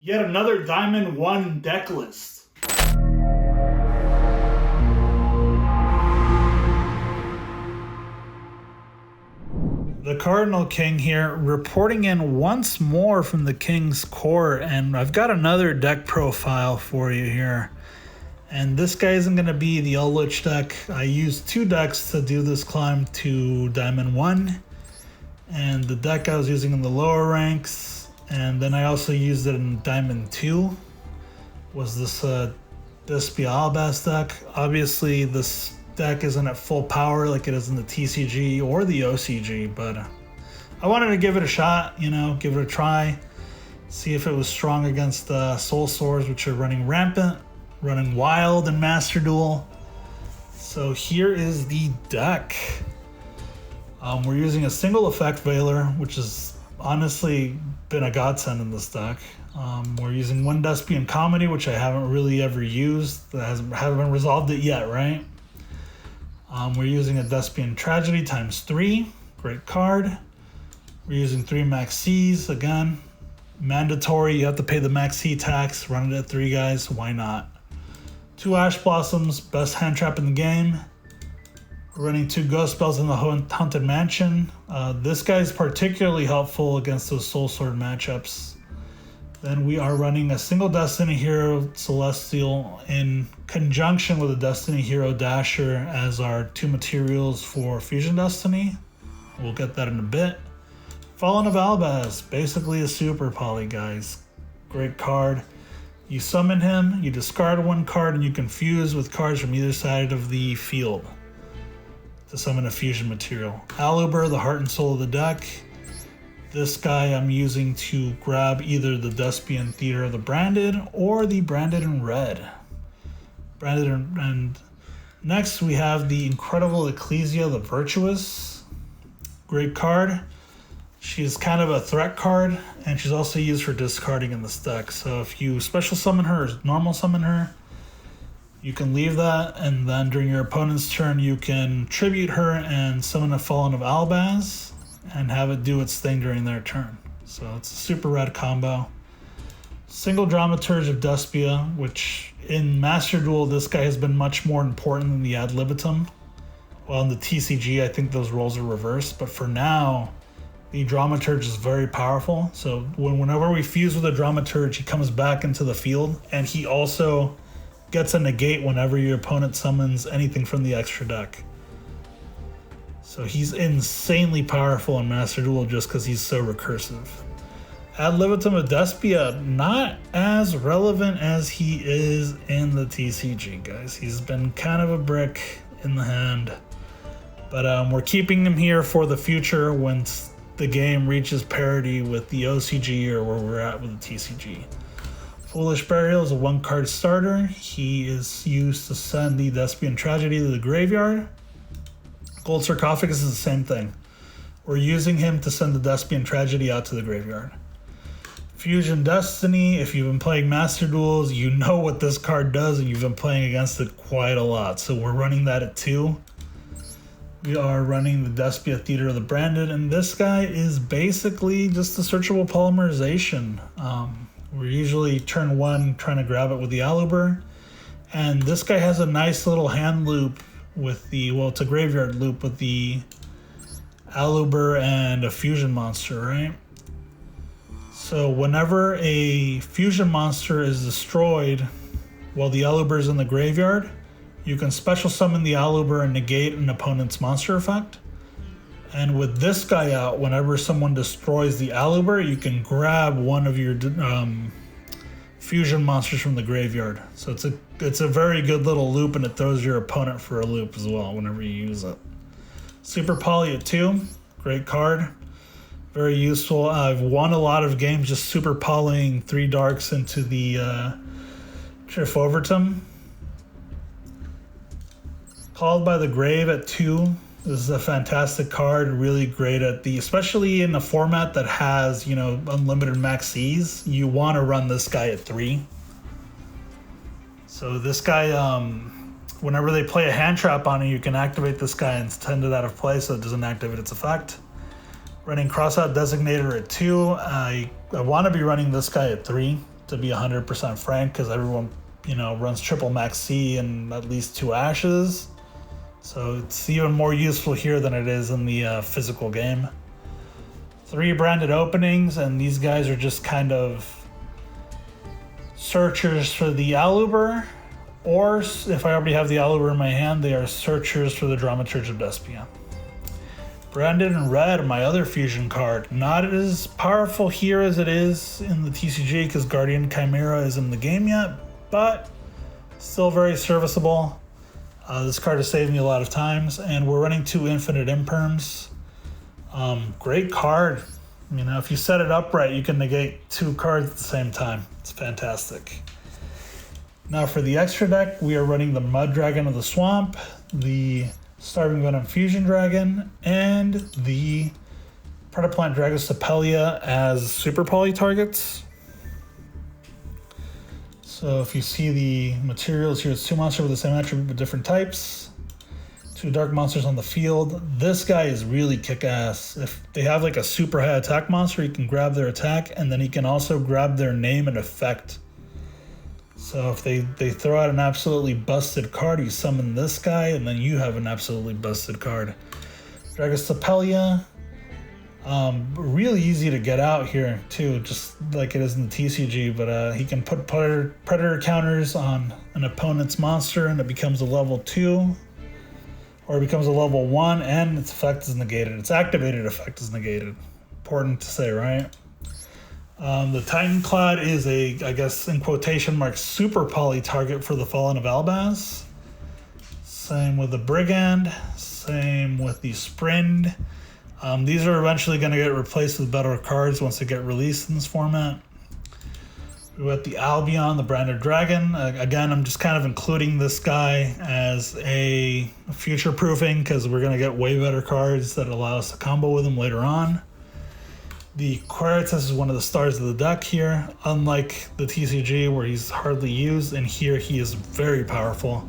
Yet another Diamond 1 deck list. The Cardinal King here, reporting in once more from the King's Court, and I've got another deck profile for you here. And this guy isn't going to be the Ulrich deck. I used two decks to do this climb to Diamond 1. And the deck I was using in the lower ranks, and then I also used it in Diamond 2, was this Despia deck. Obviously, this deck isn't at full power like it is in the TCG or the OCG, but I wanted to give it a shot, give it a try, see if it was strong against Soul Swords, which are running rampant, running wild in Master Duel. So here is the deck. We're using a single effect Veiler, which has honestly been a godsend in this deck. We're using one Despian Comedy, which I haven't really ever used. Haven't resolved it yet, right? We're using a Despian Tragedy ×3, great card. We're using 3 Max Cs, again, mandatory. You have to pay the Max C tax. Run it at 3 guys, why not? 2 Ash Blossoms, best hand trap in the game. We're running 2 Ghost Spells in the Haunted Mansion. This guy is particularly helpful against those Soul Sword matchups. Then we are running a single Destiny Hero Celestial in conjunction with a Destiny Hero Dasher as our 2 materials for Fusion Destiny. We'll get that in a bit. Fallen of Albaz, basically a super poly, guys. Great card. You summon him, you discard 1 card, and you can fuse with cards from either side of the field to summon a fusion material. Aluber, the heart and soul of the deck. This guy I'm using to grab either the Despian Theater of the Branded or the Branded in Red. And next we have the incredible Ecclesia the Virtuous. Great card. She's kind of a threat card, and she's also used for discarding in this deck. So if you special summon her or normal summon her, you can leave that, and then during your opponent's turn, you can tribute her and summon a Fallen of Albaz and have it do its thing during their turn. So it's a super rad combo. Single Dramaturge of Despia, which in Master Duel, this guy has been much more important than the Ad Libitum. While in the TCG, I think those roles are reversed, but for now, the Dramaturge is very powerful. So whenever we fuse with a Dramaturge, he comes back into the field, and he also gets a negate whenever your opponent summons anything from the extra deck. So he's insanely powerful in Master Duel just because he's so recursive. Ad Libitum of Despia, not as relevant as he is in the TCG, guys. He's been kind of a brick in the hand. But we're keeping him here for the future once the game reaches parity with the OCG or where we're at with the TCG. Foolish Burial is a 1-card starter. He is used to send the Despian Tragedy to the graveyard. Gold Sarcophagus is the same thing. We're using him to send the Despian Tragedy out to the graveyard. Fusion Destiny, if you've been playing Master Duels, you know what this card does, and you've been playing against it quite a lot. So we're running that at 2. We are running the Despia Theater of the Branded, and this guy is basically just a searchable polymerization. We're usually turn 1 trying to grab it with the Aluber, and this guy has a nice little hand loop with the, well, it's a graveyard loop with the Aluber and a fusion monster, right? So whenever a fusion monster is destroyed while the Aluber is in the graveyard, you can special summon the Aluber and negate an opponent's monster effect. And with this guy out, whenever someone destroys the Aluber, you can grab one of your fusion monsters from the graveyard. So it's a very good little loop, and it throws your opponent for a loop as well whenever you use it. Super Poly at 2, great card, very useful. I've won a lot of games just super polying 3 darks into the Triff Overton. Called by the Grave at 2. This is a fantastic card, really great at especially in a format that has, unlimited max Cs. You want to run this guy at 3. So this guy, whenever they play a hand trap on you, you can activate this guy and send it out of play so it doesn't activate its effect. Running Crossout Designator at 2. I want to be running this guy at 3 to be 100% frank, because everyone, runs triple max C and at least 2 ashes. So it's even more useful here than it is in the physical game. 3 branded openings, and these guys are just kind of searchers for the Aluber, or if I already have the Aluber in my hand, they are searchers for the Dramaturge of Despia. Branded in red, my other fusion card. Not as powerful here as it is in the TCG because Guardian Chimera isn't in the game yet, but still very serviceable. This card has saved me a lot of times, and we're running 2 infinite imperms. Great card. If you set it up right, you can negate 2 cards at the same time. It's fantastic. Now for the extra deck, we are running the Mud Dragon of the Swamp, the Starving Venom Fusion Dragon, and the Predaplant Dragostapelia as super poly targets. So if you see the materials here, it's 2 monsters with the same attribute but different types. 2 dark monsters on the field. This guy is really kick-ass. If they have like a super high attack monster, you can grab their attack, and then you can also grab their name and effect. So if they throw out an absolutely busted card, you summon this guy, and then you have an absolutely busted card. Dragostapelia, really easy to get out here too, just like it is in the TCG, but he can put predator counters on an opponent's monster, and it becomes a level 2, or it becomes a level 1, and its effect is negated. Its activated effect is negated. Important to say, right? The Titanclad is a, I guess in quotation marks, super poly target for the Fallen of Albaz. Same with the Brigand, same with the Sprind. These are eventually going to get replaced with better cards once they get released in this format. We got the Albion, the Branded Dragon. Again, I'm just kind of including this guy as a future proofing because we're going to get way better cards that allow us to combo with him later on. The Quiritus is one of the stars of the deck here, unlike the TCG where he's hardly used, and here he is very powerful.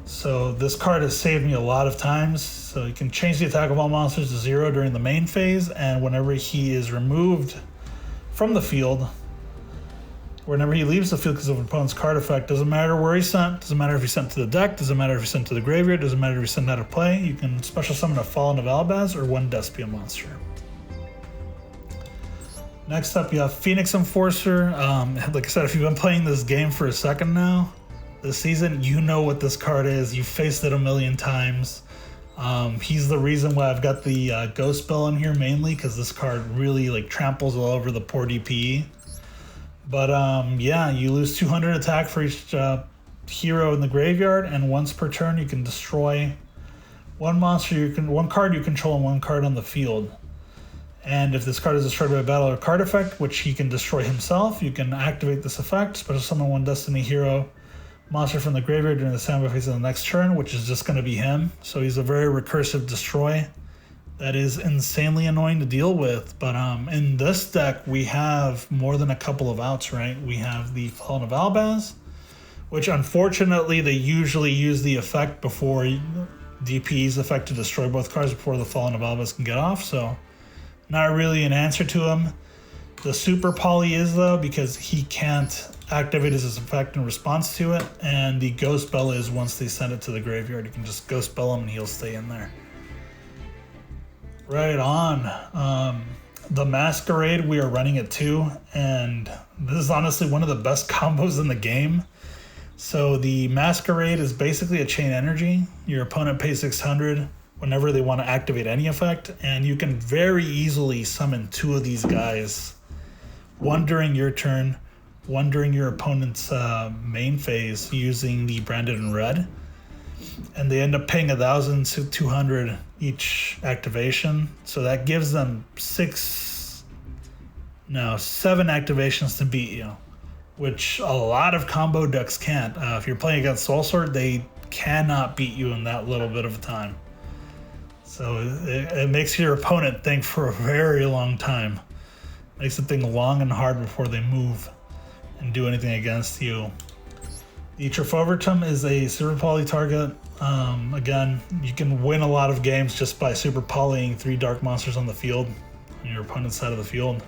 So this card has saved me a lot of times. So you can change the attack of all monsters to 0 during the main phase, and whenever he is removed from the field, whenever he leaves the field because of an opponent's card effect, doesn't matter where he's sent, doesn't matter if he's sent to the deck, doesn't matter if he's sent to the graveyard, doesn't matter if he's sent out of play, you can special summon a Fallen of Albaz or 1 Despia monster. Next up, you have Phoenix Enforcer. Like I said, if you've been playing this game for a second now, this season, you know what this card is. You've faced it a million times. He's the reason why I've got the Ghost Spell in here mainly, because this card really tramples all over the poor DPE. But yeah, you lose 200 attack for each hero in the graveyard, and once per turn you can destroy one card you control and 1 card on the field. And if this card is destroyed by a battle or card effect, which he can destroy himself, you can activate this effect, special summon 1 Destiny hero monster from the graveyard during the standby phase of the next turn, which is just going to be him. So he's a very recursive destroy that is insanely annoying to deal with. But in this deck, we have more than a couple of outs, right? We have the Fallen of Albaz, which unfortunately they usually use the effect before DPE's effect to destroy both cards before the Fallen of Albaz can get off. So not really an answer to him. The super poly is though, because he can't activate his effect in response to it, and the Ghost Spell is once they send it to the graveyard, you can just Ghost Spell him and he'll stay in there. Right on. The Masquerade, we are running at 2, and this is honestly one of the best combos in the game. So the Masquerade is basically a chain energy. Your opponent pays 600 whenever they want to activate any effect, and you can very easily summon 2 of these guys. 1 during your turn, 1 during your opponent's main phase using the Branded in red. And they end up paying 1,200 each activation. So that gives them 7 activations to beat you, which a lot of combo decks can't. If you're playing against Soul Sword, they cannot beat you in that little bit of a time. So it makes your opponent think for a very long time. Makes them think long and hard before they move and do anything against you. The Trifovratum is a super poly target. Again, you can win a lot of games just by super polying 3 dark monsters on the field, on your opponent's side of the field.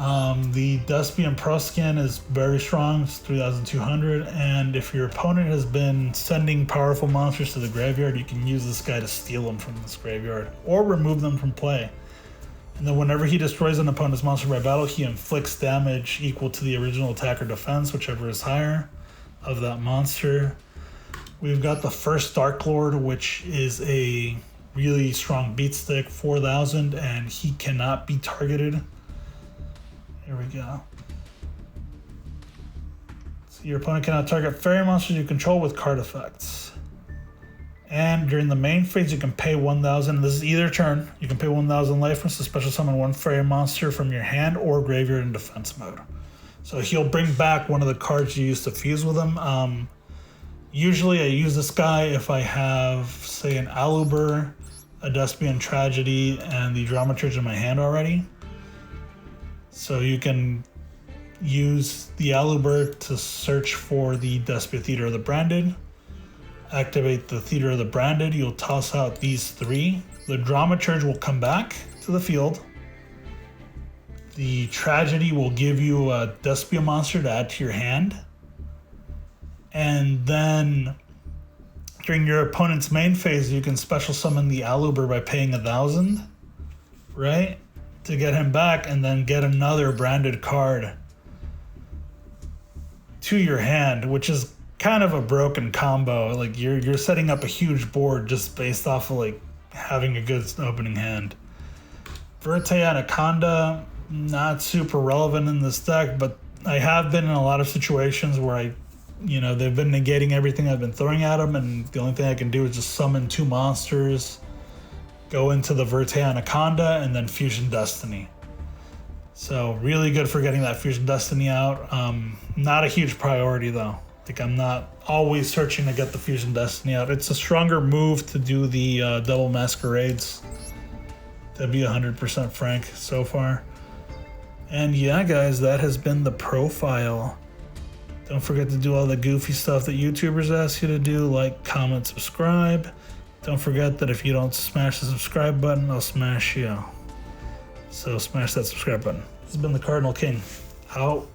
The Despia Pro Skin is very strong, it's 3,200, and if your opponent has been sending powerful monsters to the graveyard, you can use this guy to steal them from this graveyard, or remove them from play. And then whenever he destroys an opponent's monster by battle, he inflicts damage equal to the original attack or defense, whichever is higher, of that monster. We've got the first Dark Lord, which is a really strong beat stick, 4,000, and he cannot be targeted. Here we go. So your opponent cannot target fairy monsters you control with card effects. And during the main phase, you can pay 1,000. This is either turn. You can pay 1,000 life points to special summon one fairy monster from your hand or graveyard in defense mode. So he'll bring back one of the cards you used to fuse with him. Usually I use this guy if I have, say, an Aluber, a Despian Tragedy, and the Dramaturge in my hand already. So you can use the Aluber to search for the Despia Theater of the Branded. Activate the Theater of the Branded, you'll toss out these three. The Dramaturge will come back to the field. The Tragedy will give you a Despia monster to add to your hand. And then during your opponent's main phase, you can special summon the Aluber by paying 1,000, right? To get him back, and then get another branded card to your hand, which is kind of a broken combo. Like you're setting up a huge board just based off of like having a good opening hand. Verte Anaconda, not super relevant in this deck, but I have been in a lot of situations where they've been negating everything I've been throwing at them, and the only thing I can do is just summon two monsters, go into the Verte Anaconda, and then Fusion Destiny. So really good for getting that Fusion Destiny out. Not a huge priority though. Like I'm not always searching to get the Fusion Destiny out. It's a stronger move to do the double masquerades. To be 100% frank so far. And yeah, guys, that has been the profile. Don't forget to do all the goofy stuff that YouTubers ask you to do, like, comment, subscribe. Don't forget that if you don't smash the subscribe button, I'll smash you. So smash that subscribe button. This has been the Cardinal King. Out.